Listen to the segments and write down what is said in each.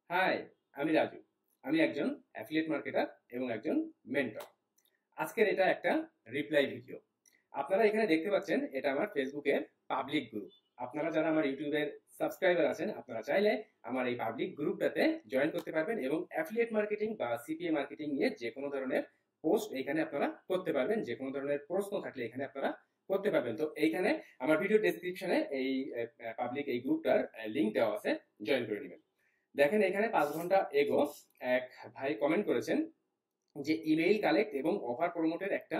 High, আমি রাজু। আমি একজন অ্যাফিলিয়েট মার্কেটার এবং একজন মেন্টর। আজকের এটা একটা রিপ্লাই ভিডিও। আপনারা এখানে দেখতে পাচ্ছেন এটা আমার ফেসবুকের পাবলিক গ্রুপ। আপনারা যারা আমার ইউটিউবের সাবস্ক্রাইবার আছেন, আপনারা চাইলে আমার এই পাবলিক গ্রুপটাতে জয়েন করতে পারবেন এবং অ্যাফিলিয়েট মার্কেটিং বা সিপিএ মার্কেটিং নিয়ে যে কোনো ধরনের পোস্ট এখানে আপনারা করতে পারবেন। যে কোনো ধরনের প্রশ্ন থাকলে এখানে আপনারা করতে পারবেন। তো এইখানে আমার ভিডিও ডেসক্রিপশনে এই পাবলিক এই গ্রুপটার লিঙ্ক দেওয়া আছে, জয়েন করে নেবেন। দেখেন এখানে 5 ঘন্টা এগো এক ভাই কমেন্ট করেছেন যে ইমেইল কালেক্ট এবং অফার প্রমোটের একটা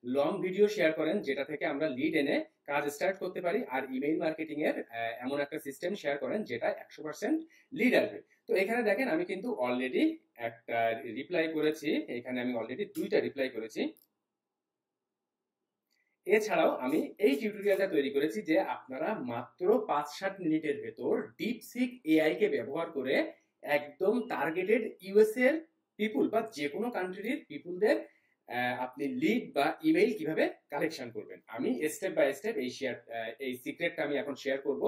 লং ভিডিও শেয়ার করেন যেটা থেকে আমরা লিড এনে কাজ স্টার্ট করতে পারি, আর ইমেইল মার্কেটিং এর এমন একটা সিস্টেম শেয়ার করেন যেটা 100% লিড আসবে। তো এখানে দেখেন আমি কিন্তু অলরেডি একটা রিপ্লাই করেছি, এখানে আমি অলরেডি 2টা রিপ্লাই করেছি। এছাড়াও আমি এই টিউটোরিয়ালটা তৈরি করেছি যে আপনারা মাত্র 5-7 মিনিটের ভেতর ডিপসিক এআই কে ব্যবহার করে একদম টার্গেটেড ইউএস এর পিপুল বা যে কোনো কান্ট্রির পিপুলদের আপনি লিড বা ইমেইল কিভাবে কালেকশন করবেন। আমি স্টেপ বাই স্টেপ এই সিক্রেটটা আমি এখন শেয়ার করব।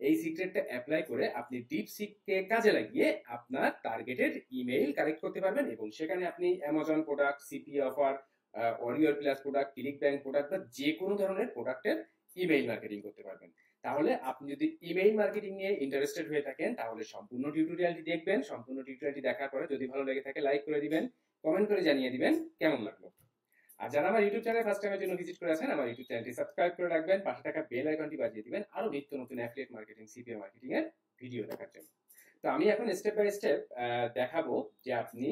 এই সিক্রেটটা অ্যাপ্লাই করে আপনি ডিপসিককে কাজে লাগিয়ে আপনার টার্গেটেড ইমেইল কালেক্ট করতে পারবেন এবং সেখানে আপনি অ্যামাজন প্রোডাক্ট, সিপি অফার, ওরিওর plus product, click bank product বা যে কোনো ধরনের প্রোডাক্টের ইমেইল মার্কেটিং করতে পারবেন। তাহলে আপনি যদি ইমেইল মার্কেটিং নিয়ে ইন্টারেস্টেড হয়ে থাকেন তাহলে সম্পূর্ণ টিউটোরিয়ালটি দেখবেন। সম্পূর্ণ টিউটোরিয়ালটি দেখার পরে যদি ভালো লেগে থাকে লাইক করে দিবেন, কমেন্ট করে জানিয়ে দিবেন কেমন লাগলো। আর যারা আমার ইউটিউব চ্যানেল ফার্স্ট টাইমের জন্য ভিজিট করে আছেন, আমার ইউটিউব চ্যানেলটি সাবস্ক্রাইব করে রাখবেন, পাশে থাকা বেল আইকনটি বাজিয়ে দিবেন আরো নিত্য নতুন অ্যাফিলিয়েট মার্কেটিং, সিপিএ মার্কেটিং এর ভিডিও দেখার জন্য। তো আমি এখন স্টেপ বাই স্টেপ দেখাবো যে আপনি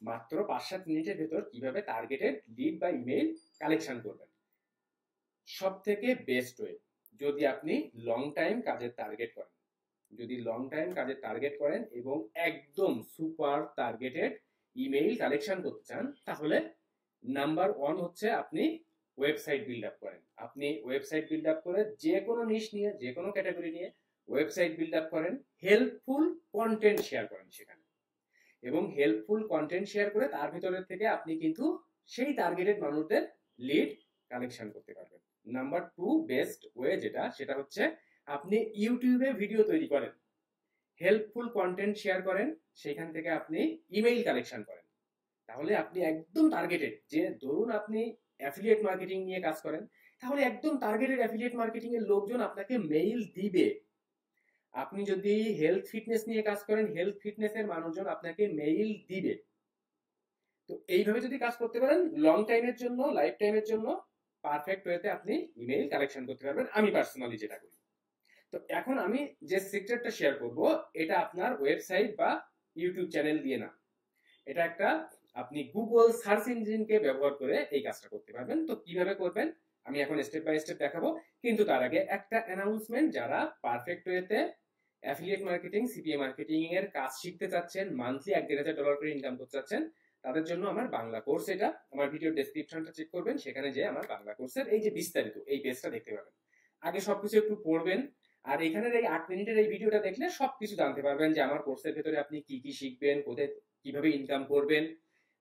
মাত্র 5-7 মিনিটের ভেতর কিভাবে টার্গেটেড লিড বা ইমেইল কালেকশন করবেন। সব থেকে বেস্ট ওয়ে, যদি আপনি লং টাইম কাজের টার্গেট করেন, যদি লং টাইম কাজের টার্গেট করেন এবং একদম সুপার টার্গেটেড ইমেইল কালেকশন করতে চান, তাহলে নাম্বার 1 হচ্ছে আপনি ওয়েবসাইট বিল্ড আপ করেন। আপনি ওয়েবসাইট বিল্ড আপ করে যে কোনো নিশ নিয়ে, যে কোনো ক্যাটাগরি নিয়ে ওয়েবসাইট বিল্ড আপ করেন, হেল্পফুল কন্টেন্ট শেয়ার করেন সেখানে, এবং হেল্পফুল কন্টেন্ট শেয়ার করে তার ভিতরের থেকে আপনি কিন্তু সেই টার্গেটেড মানুষদের লিড কালেকশন করতে পারবেন। নাম্বার 2 বেস্ট ওয়ে যেটা, সেটা হচ্ছে আপনি ইউটিউবে ভিডিও তৈরি করেন, হেল্পফুল কন্টেন্ট শেয়ার করেন, সেখান থেকে আপনি ইমেইল কালেকশন করেন। তাহলে আপনি একদম টার্গেটেড, যে ধরুন আপনি অ্যাফিলিয়েট মার্কেটিং নিয়ে কাজ করেন, তাহলে একদম টার্গেটেড অ্যাফিলিয়েট মার্কেটিং এর লোকজন আপনাকে মেইল দিবে। আপনি যদি হেলথ ফিটনেস নিয়ে কাজ করেন, হেলথ ফিটনেস এর মানুষজন আপনাকে মেইল দিবে। তো এইভাবে যদি কাজ করতে পারেন লং টাইমের জন্য, লাইফ টাইমের জন্য পারফেক্ট ওয়েতে আপনি ইমেইল কালেকশন করতে পারবেন, আমি পার্সোনালি যেটা করি। তো এখন আমি যে সিক্রেটটা শেয়ার করব, এটা আপনার ওয়েবসাইট বা ইউটিউব চ্যানেল দিয়ে না, এটা একটা আপনি গুগল সার্চ ইঞ্জিনকে ব্যবহার করে এই কাজটা করতে পারবেন। তো কিভাবে করবেন আমি এখন স্টেপ বাই স্টেপ দেখাবো, কিন্তু তার আগে একটা অ্যানাউন্সমেন্ট। যারা পারফেক্ট ওয়েতে অ্যাফিলিয়েট মার্কেটিং, সিপিএ মার্কেটিং এর কাজ শিখতে চাচ্ছেন, মান্থলি $1,500 করে ইনকাম করতে চাচ্ছেন, তাদের জন্য আমার বাংলা কোর্স, এটা আমার ভিডিও ডেসক্রিপশনটা চেক করবেন, সেখানে যে আমার বাংলা কোর্সের এই যে বিস্তারিত এই পেজটা দেখতে পাবেন। আগে সবকিছু একটু পড়বেন, আর এখানের এই 8 মিনিটের এই ভিডিওটা দেখলে সবকিছু জানতে পারবেন যে আমার কোর্সের ভেতরে আপনি কি কি শিখবেন, কোথায় কিভাবে ইনকাম করবেন,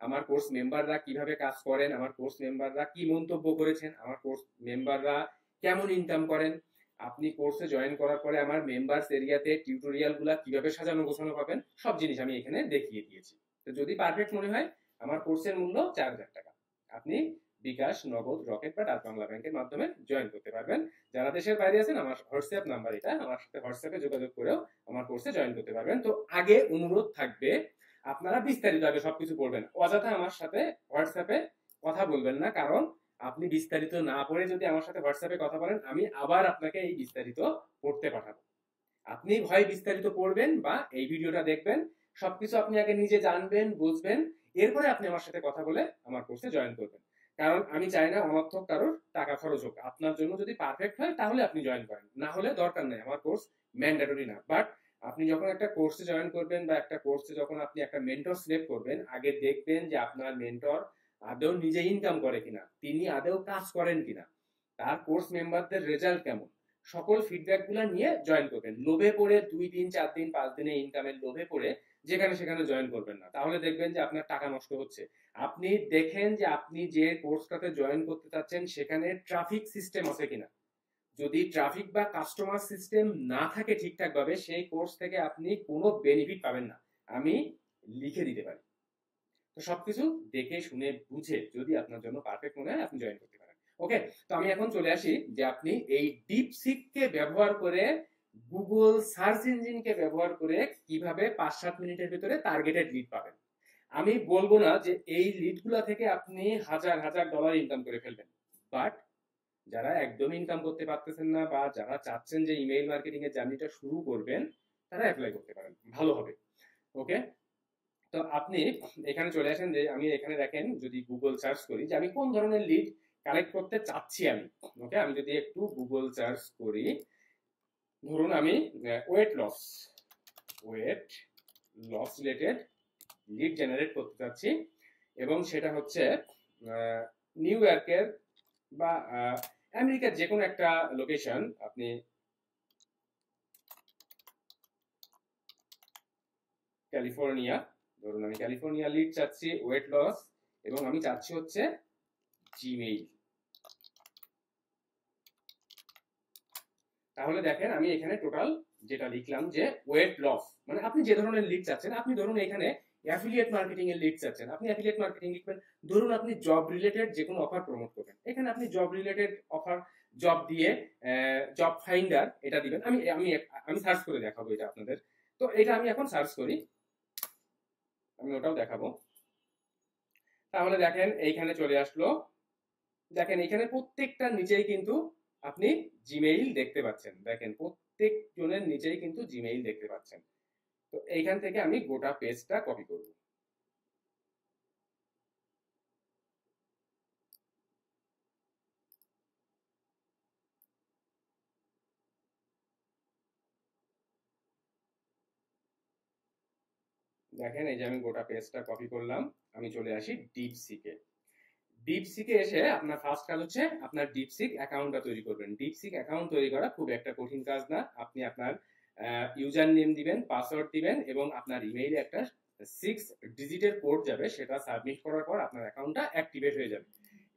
আমার কোর্স মেম্বাররা কিভাবে কাজ করেন, আমার কোর্স মেম্বাররা কি মন্তব্য করেছেন, আমার কোর্স মেম্বাররা কেমন ইনকাম করেন। আপনি কোর্সে জয়েন করার পরে আমার মেম্বার্স এরিয়াতে টিউটোরিয়ালগুলো কিভাবে সাজানো গোছানো পাবেন, সব জিনিস আমি এখানে দেখিয়ে দিয়েছি। তো যদি পারফেক্ট মনে হয়, আমার কোর্সের মূল্য 4,000 টাকা। আপনি বিকাশ, নগদ, রকেট বা ডাক বাংলা ব্যাংকের মাধ্যমে জয়েন করতে পারবেন। যারা দেশের বাইরে আছেন, আমার হোয়াটসঅ্যাপ নাম্বার এটা, আমার সাথে হোয়াটসঅ্যাপে যোগাযোগ করেও আমার কোর্সে জয়েন করতে পারবেন। তো আগে অনুরোধ থাকবে, আপনারা বিস্তারিত আগে সবকিছু পড়বেন, অযথা আমার সাথে হোয়াটসঅ্যাপে কথা বলবেন না। কারণ আপনি বিস্তারিত না পড়ে যদি আমার সাথে হোয়াটসঅ্যাপে কথা বলেন, আমি আবার আপনাকে এই বিস্তারিত পড়তে পাঠাবো। আপনি হয় বিস্তারিত পড়বেন বা এই ভিডিওটা দেখবেন, সবকিছু আপনি আগে নিজে জানবেন, বুঝবেন, এরপরে আপনি আমার সাথে কথা বলে আমার কোর্সে জয়েন করবেন। কারণ আমি চাই না অনর্থক কারোর টাকা খরচ হোক। আপনার জন্য যদি পারফেক্ট হয় তাহলে আপনি জয়েন করেন, না হলে দরকার নেই। আমার কোর্স ম্যান্ডেটরি না। বাট আপনি যখন একটা কোর্সে জয়েন করবেন বা একটা কোর্সে যখন আপনি একটা মেন্টর সিলেক্ট করবেন, আগে দেখবেন যে আপনার মেন্টর আদৌ নিজে ইনকাম করে কিনা, তিনি আদৌ কাজ করেন কিনা, তার কোর্স মেম্বারদের রেজাল্ট কেমন, সকল ফিডব্যাক গুলা নিয়ে জয়েন করবেন। লোভে পড়ে 2 দিন, 4 দিন, 5 দিনে ইনকামের লোভে পড়ে যেখানে সেখানে জয়েন করবেন না, তাহলে দেখবেন যে আপনার টাকা নষ্ট হচ্ছে। আপনি দেখেন যে আপনি যে কোর্সটাতে জয়েন করতে চাচ্ছেন সেখানে ট্রাফিক সিস্টেম আছে কিনা। যদি ট্রাফিক বা কাস্টমার সিস্টেম না থাকে ঠিকঠাক ভাবে, সেই কোর্স থেকে আপনি কোনো বেনিফিট পাবেন না। আমি লিখে দিতে পারি। তো সবকিছু দেখে শুনে বুঝে যদি আপনার জন্য পারফেক্ট মনে হয় আপনি জয়েন করতে পারেন। ওকে, তো আমি এখন চলে আসি যে আপনি এই ডিপসিককে ব্যবহার করে গুগল সার্চ ইঞ্জিনকে ব্যবহার করে কিভাবে 5-7 মিনিটের ভিতরে টার্গেটেড লিড পাবেন। আমি বলবো না যে এই লিডগুলা থেকে আপনি হাজার হাজার ডলার ইনকাম করে ফেলবেন, বাট যারা একদম ইনকাম করতে পারতেছেন না বা যারা চাচ্ছেন যে ইমেইল মার্কেটিং এর জার্নিটা শুরু করবেন, তারা অ্যাপ্লাই করতে পারেন, ভালো হবে। ওকে, তো আপনি এখানে চলে আসেন যে আমি এখানে দেখেন যদি গুগল সার্চ করি যে আমি কোন ধরনের লিড কালেক্ট করতে চাচ্ছি আমি। ওকে, আমি যদি একটু গুগল সার্চ করি, ধরুন আমি weight loss related lead generate করতে চাচ্ছি, এবং সেটা হচ্ছে নিউ ইয়র্কের বা আমেরিকার যে কোনো একটা লোকেশন। আপনি ক্যালিফোর্নিয়া, ধরুন আমি ক্যালিফোর্নিয়া লিড চাচ্ছি ওয়েট লস, এবং আমি চাচ্ছি হচ্ছে জিমেইল। তাহলে দেখেন আমি এখানে টোটাল যেটা লিখলাম যে ওয়েট লস, মানে আপনি যে ধরনের লিড চাচ্ছেন, আপনি ধরুন এখানে অ্যাফিলিয়েট মার্কেটিং এর লিড চাচ্ছেন, আপনি অ্যাফিলিয়েট মার্কেটিং লিখবেন। ধরুন আপনি জব রিলেটেড যে কোনো অফার প্রমোট করবেন, এখানে আপনি জব রিলেটেড অফার, জব দিয়ে জব ফাইন্ডার এটা দিবেন। আমি আমি আমি সার্চ করে দেখাবো এটা আপনাদের। তো এটা আমি এখন সার্চ করি, আমি ওটাও দেখাবো। তাহলে দেখেন এইখানে চলে আসলো, দেখেন এখানে প্রত্যেকটা নিচেই কিন্তু আপনি জিমেইল দেখতে পাচ্ছেন, দেখেন প্রত্যেক জনের নিচেই কিন্তু জিমেইল দেখতে পাচ্ছেন। তো এইখান থেকে আমি গোটা পেজটা কপি করব। দেখেন এই যে আমি গোটা পেজটা কপি করলাম, আমি চলে আসি ডিপসিকে। ডিপসিকে এসে আপনার ফার্স্ট কাজ হচ্ছে আপনার ডিপসিক অ্যাকাউন্টটা তৈরি করবেন। ডিপসিক অ্যাকাউন্ট তৈরি করা খুব একটা কঠিন কাজ না। আপনি আপনার ইউজার নেম দিবেন, পাসওয়ার্ড দিবেন, এবং আপনার ইমেইলে একটা 6 ডিজিটের কোড যাবে, সেটা সাবমিট করার পর আপনার অ্যাকাউন্টটা অ্যাক্টিভেট হয়ে যাবে।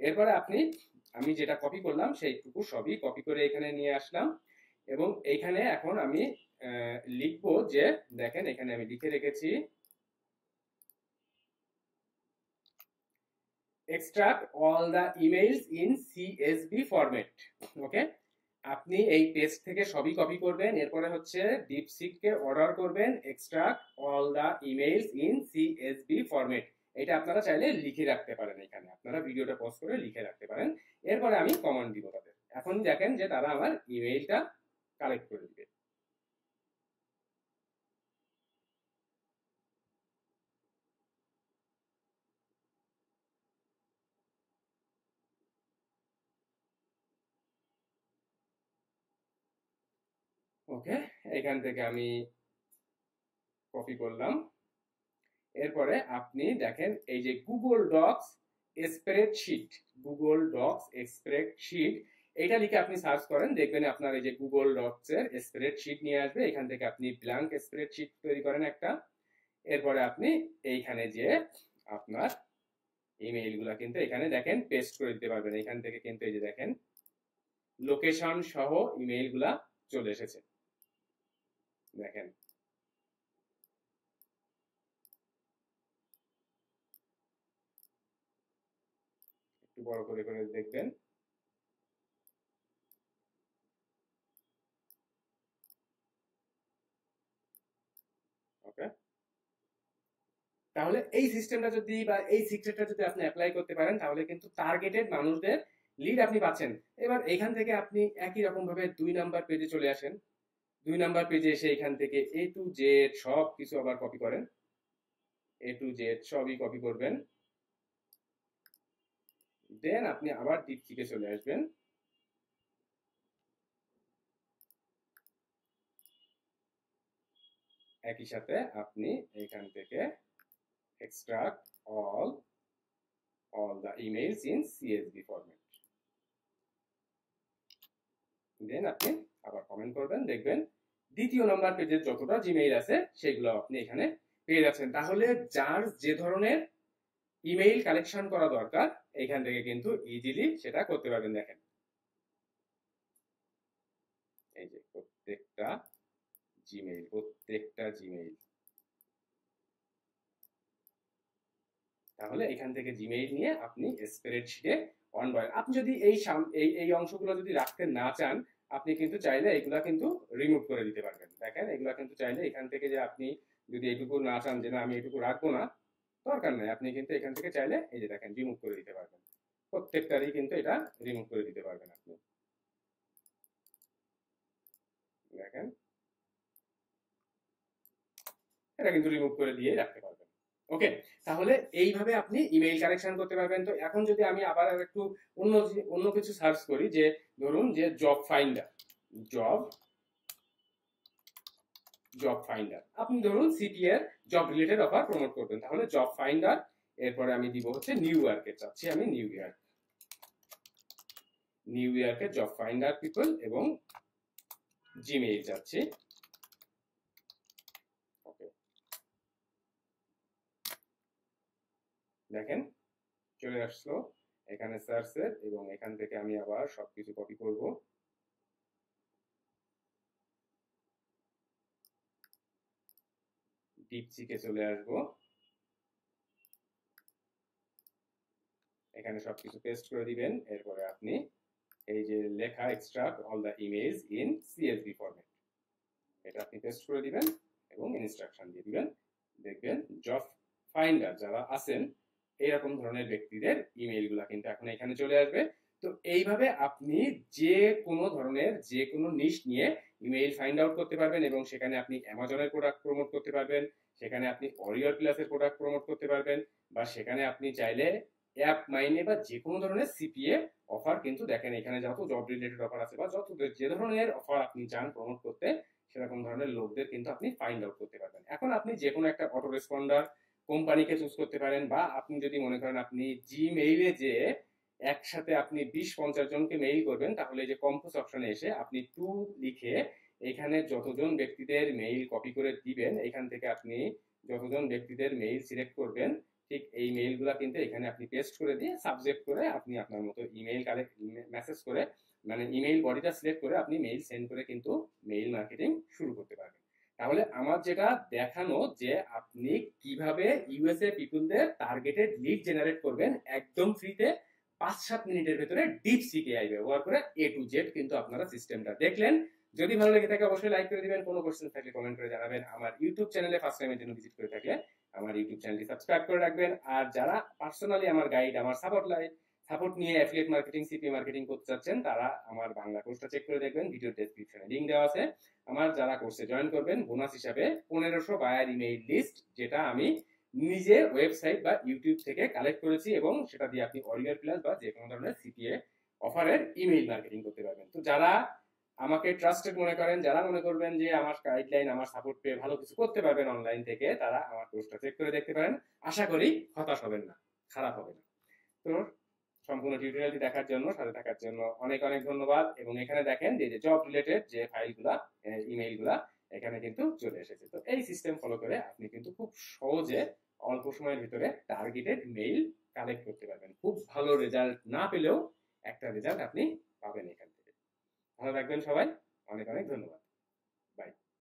এরপরে আপনি, আমি যেটা কপি করলাম সেইটুকু সবই কপি করে এখানে নিয়ে আসলাম, এবং এইখানে এখন আমি লিখবো যে, দেখেন এখানে আমি লিখে রেখেছি extract all the emails in CSV format. ওকে, আপনি এই পেজ থেকে সবই কপি করবেন, এরপরে হচ্ছে ডিপসিককে অর্ডার করবেন extract all the emails in CSV format। এটা আপনারা চাইলে লিখে রাখতে পারেন, এখানে আপনারা ভিডিওটা পজ করে লিখে রাখতে পারেন। এরপরে আমি কমান্ড দিব তাদের, এখন দেখেন যে তারা আমার ইমেইলটা কালেক্ট করে দিবে। ওকে, এখান থেকে আমি কপি করলাম। এরপরে আপনি দেখেন এই যে Google Docs spreadsheet, Google Docs spreadsheet, এটা লিখে আপনি সার্চ করেন, দেখবেন আপনার এই যে গুগল ডক্স এর স্প্রেডশিট নিয়ে আসবে। এখান থেকে আপনি ব্ল্যাঙ্ক স্প্রেডশিট তৈরি করেন একটা, এরপরে আপনি এইখানে যে আপনার ইমেইল গুলা কিন্তু এখানে দেখেন পেস্ট করে দিতে পারবেন। এখান থেকে কিন্তু এই যে দেখেন লোকেশন সহ ইমেইল গুলা চলে এসেছে, দেখেন। একটু বড় করে করে দেখবেন। ওকে, তাহলে এই সিস্টেমটা যদি বা এই সিক্রেটটা যদি আপনি অ্যাপ্লাই করতে পারেন, তাহলে কিন্তু টার্গেটেড মানুষদের লিড আপনি পাচ্ছেন। এবার এখান থেকে আপনি একই রকম ভাবে 2 নাম্বার পেজে চলে আসেন। 2 নাম্বার পেজে এসে এখান থেকে A to Z সব কিছু আবার কপি করেন, A to Z সবই কপি করবেন। দেন আপনি আবার ডিপসিকে চলে আসবেন। একই সাথে আপনি এখান থেকে extract all the emails in CSV format, দেন আপনি আবার কমেন্ট করবেন, দেখবেন 2য় নাম্বার পেজের যতটা জিমেইল আছে সেগুলো আপনি এখানে পেয়ে যাচ্ছেন। তাহলে যার যে ধরনের ইমেইল কালেকশন করা দরকার এখান থেকে কিন্তু ইজিলি সেটা করতে পারবেন। দেখেন এই যে প্রত্যেকটা জিমেইল তাহলে এখান থেকে জিমেইল নিয়ে আপনি স্প্রেডশিটে অন বাই, আপনি যদি এই অংশগুলো যদি রাখতে না চান, আপনি কিন্তু চাইলে এগুলা কিন্তু রিমুভ করে দিতে পারবেন। দেখেন এগুলা কিন্তু চাইলে এখান থেকে যে আপনি যদি এইটুকু না চান যে না আমি এইটুকু রাখবো না, দরকার নাই, আপনি কিন্তু এখান থেকে চাইলে এই যে দেখেন রিমুভ করে দিতে পারবেন। প্রত্যেকটারই কিন্তু এটা রিমুভ করে দিতে পারবেন আপনি। দেখেন এটা কিন্তু রিমুভ করে দিয়ে রাখতে পারবেন। ওকে, তাহলে এইভাবে আপনি ইমেইল কানেকশন করতে পারবেন। তো এখন যদি আমি আবার একটু অন্য কিছু সার্চ করি, যে ধরুন যে job finder, job job finder, আপনি ধরুন সিপি এর জব রিলেটেড অফার প্রমোট করবেন, তাহলে জব ফাইন্ডার, এরপরে আমি দিব হচ্ছে নিউ ইয়র্কে, চাচ্ছি আমি নিউ ইয়র্কের জব ফাইন্ডার পিপল এবং জিমেইল চাচ্ছি। ওকে, দেখেন চলে আসলো এখানে সার্চের, এবং এখান থেকে আমি আবার সবকিছু কপি করব। ডিপসিকে চলে আসব, এখানে সবকিছু পেস্ট করে দিবেন। এরপরে আপনি এই যে লেখা extract all the image in CSV format, এটা আপনি পেস্ট করে দিবেন এবং ইনস্ট্রাকশন দিয়ে দিবেন। দেখবেন জব ফাইন্ডার যারা আছেন এরকম ধরনের ব্যক্তিদের ইমেইল গুলা কিন্তু এখন এখানে চলে আসবে। তো এইভাবে আপনি যে কোনো ধরনের যে কোনো নিশ নিয়ে ইমেইল ফাইন্ড আউট করতে পারবেন, এবং সেখানে আপনি অ্যামাজনের প্রোডাক্ট প্রমোট করতে পারবেন, সেখানে আপনি অরিয়র প্লাসের প্রোডাক্ট প্রমোট করতে পারবেন, বা সেখানে আপনি চাইলে অ্যাপ মাইনে বা যে কোনো ধরনের সিপিএ অফার কিন্তু দেখেন এখানে যত জব রিলেটেড অফার আছে বা যত যে ধরনের অফার আপনি চান প্রমোট করতে, সেরকম ধরনের লোকদের কিন্তু আপনি ফাইন্ড আউট করতে পারবেন। এখন আপনি যে কোনো একটা অটো রেসপন্ডার কোম্পানিকে চুজ করতে পারেন, বা আপনি যদি মনে করেন আপনি জিমেইলে যে একসাথে আপনি 20-50 জনকে মেইল করবেন, তাহলে যে কম্পোজ অপশনে এসে আপনি টু লিখে এখানে যতজন ব্যক্তিদের মেইল কপি করে দিবেন, এখান থেকে আপনি যতজন ব্যক্তিদের মেইল সিলেক্ট করবেন, ঠিক এই মেইলগুলো কিন্তু এখানে আপনি পেস্ট করে দিয়ে সাবজেক্ট করে আপনি আপনার মতো ইমেইল কালেক্ট মেসেজ করে, মানে ইমেইল বডিটা সিলেক্ট করে আপনি মেইল সেন্ড করে কিন্তু মেইল মার্কেটিং শুরু করতে পারবেন। তাহলে আমার যেটা দেখানো যে আপনি কিভাবে ইউএসএ পিপলদের টার্গেটেড লিড জেনারেট করবেন একদম ফ্রিতে 5-7 মিনিটের ভেতরে ডিপসিক এআই ব্যবহার করে এ টু জেড কিন্তু আপনারা সিস্টেমটা দেখলেন। যদি ভালো লেগে থাকে অবশ্যই লাইক করে দিবেন, কোনো কোশ্চেন থাকলে কমেন্ট করে জানাবেন। আমার ইউটিউব চ্যানেলে ফার্স্ট টাইমের জন্য ভিজিট করে থাকলে আমার ইউটিউব চ্যানেলটি সাবস্ক্রাইব করে রাখবেন। আর যারা পার্সোনালি আমার গাইড, আমার সাপোর্ট নিয়ে অ্যাফিলিয়েট মার্কেটিং, সিপি মার্কেটিং করতে চাচ্ছেন, তারা আমার বাংলা কোর্সটা চেক করে দেখবেন, ভিডিও ডেসক্রিপশনে লিংক দেওয়া আছে। আমার যারা কোর্সে জয়েন করবেন বোনাস হিসাবে 1500 বায়ার ইমেইল লিস্ট, যেটা আমি নিজে ওয়েবসাইট বা ইউটিউব থেকে কালেক্ট করেছি, এবং সেটা দিয়ে আপনি অরিয়র প্লাস বা যে কোনো ধরনের সিপিএ অফারের ইমেইল মার্কেটিং করতে পারবেন। তো যারা আমাকে ট্রাস্টেড মনে করেন, যারা মনে করবেন যে আমার গাইডলাইন, আমার সাপোর্ট পেয়ে ভালো কিছু করতে পারবেন অনলাইন থেকে, তারা আমার কোর্সটা চেক করে দেখতে পারেন। আশা করি হতাশ হবেন না, খারাপ হবে না। তো সম্পূর্ণ টিউটোরিয়ালটি দেখার জন্য, সাথে থাকার জন্য অনেক অনেক ধন্যবাদ। এবং এখানে দেখেন যে জব রিলেটেড যে ফাইলগুলা, ইমেইলগুলা এখানে কিন্তু চলে এসেছে। তো এই সিস্টেম ফলো করে আপনি কিন্তু খুব সহজে অল্প সময়ের ভিতরে টার্গেটেড মেইল কালেক্ট করতে পারবেন। খুব ভালো রেজাল্ট না পেলেও একটা রেজাল্ট আপনি পাবেন এখান থেকে। ভালো থাকবেন সবাই, অনেক অনেক ধন্যবাদ।